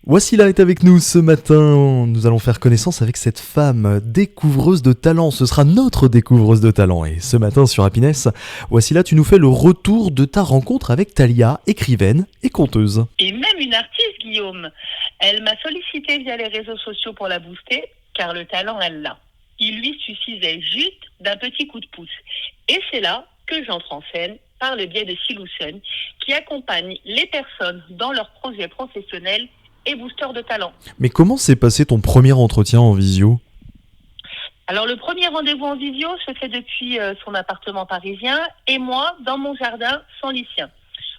Wassila est avec nous ce matin. Nous allons faire connaissance avec cette femme découvreuse de talent. Ce sera notre découvreuse de talent. Et ce matin sur Happiness, Wassila, tu nous fais le retour de ta rencontre avec Talia, écrivaine et conteuse. Et même une artiste, Guillaume. Elle m'a sollicité via les réseaux sociaux pour la booster, car le talent, elle l'a. Il lui suffisait juste d'un petit coup de pouce. Et c'est là que j'entre en scène par le biais de Solution, qui accompagne les personnes dans leurs projets professionnels et booster de talent. Mais comment s'est passé ton premier entretien en visio ? Alors le premier rendez-vous en visio se fait depuis son appartement parisien et moi dans mon jardin sans lycéen.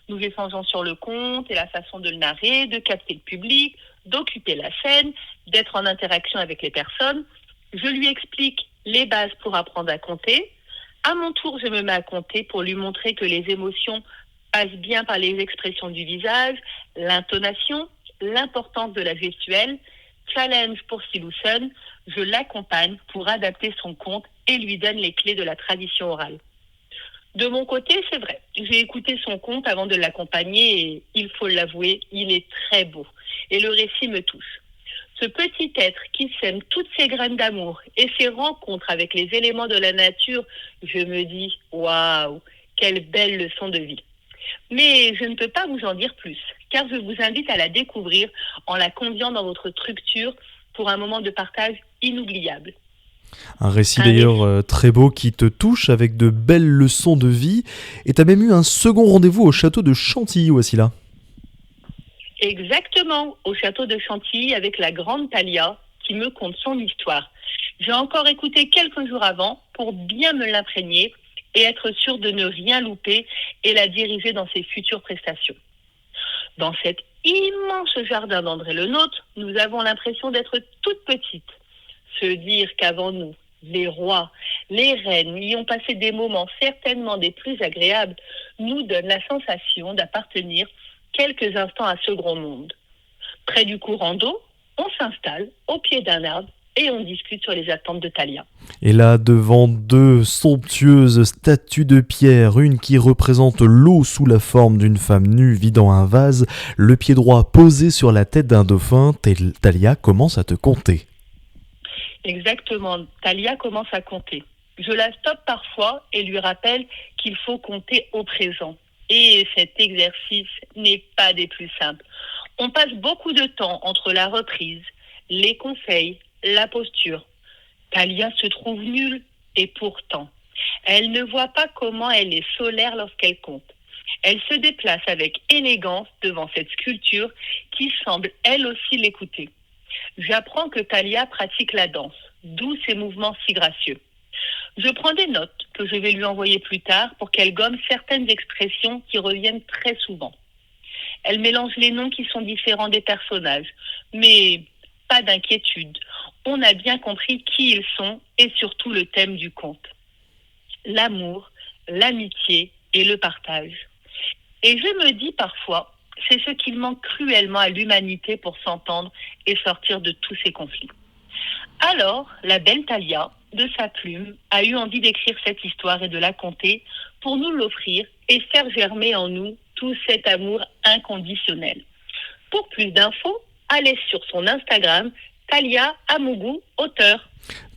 Nous échangeons sur le conte et la façon de le narrer, de capter le public, d'occuper la scène, d'être en interaction avec les personnes. Je lui explique les bases pour apprendre à compter. À mon tour, je me mets à compter pour lui montrer que les émotions passent bien par les expressions du visage, l'intonation, l'importance de la gestuelle. Challenge pour Silouson, je l'accompagne pour adapter son conte et lui donne les clés de la tradition orale. De mon côté, c'est vrai, j'ai écouté son conte avant de l'accompagner et il faut l'avouer, il est très beau et le récit me touche. Ce petit être qui sème toutes ses graines d'amour et ses rencontres avec les éléments de la nature, je me dis waouh, quelle belle leçon de vie. Mais je ne peux pas vous en dire plus, car je vous invite à la découvrir en la conviant dans votre structure pour un moment de partage inoubliable. Un récit d'ailleurs très beau qui te touche avec de belles leçons de vie. Et t'as même eu un second rendez-vous au château de Chantilly, Wassila. Exactement, au château de Chantilly avec la grande Talia qui me conte son histoire. J'ai encore écouté quelques jours avant pour bien me l'imprégner et être sûr de ne rien louper et la diriger dans ses futures prestations. Dans cet immense jardin d'André Le Nôtre, nous avons l'impression d'être toutes petites. Se dire qu'avant nous, les rois, les reines y ont passé des moments certainement des plus agréables, nous donne la sensation d'appartenir quelques instants à ce grand monde. Près du courant d'eau, on s'installe au pied d'un arbre et on discute sur les attentes de Talia. Et là, devant deux somptueuses statues de pierre, une qui représente l'eau sous la forme d'une femme nue vidant un vase, le pied droit posé sur la tête d'un dauphin, Talia commence à te compter. Exactement, Talia commence à compter. Je la stoppe parfois et lui rappelle qu'il faut compter au présent. Et cet exercice n'est pas des plus simples. On passe beaucoup de temps entre la reprise, les conseils, la posture. Talia se trouve nulle et pourtant, elle ne voit pas comment elle est solaire lorsqu'elle compte. Elle se déplace avec élégance devant cette sculpture qui semble elle aussi l'écouter. J'apprends que Talia pratique la danse, d'où ses mouvements si gracieux. Je prends des notes que je vais lui envoyer plus tard pour qu'elle gomme certaines expressions qui reviennent très souvent. Elle mélange les noms qui sont différents des personnages, mais pas d'inquiétude. On a bien compris qui ils sont et surtout le thème du conte. L'amour, l'amitié et le partage. Et je me dis parfois, c'est ce qu'il manque cruellement à l'humanité pour s'entendre et sortir de tous ces conflits. Alors, la belle Talia, de sa plume, a eu envie d'écrire cette histoire et de la conter pour nous l'offrir et faire germer en nous tout cet amour inconditionnel. Pour plus d'infos, allez sur son Instagram, Talia Amougou, auteur.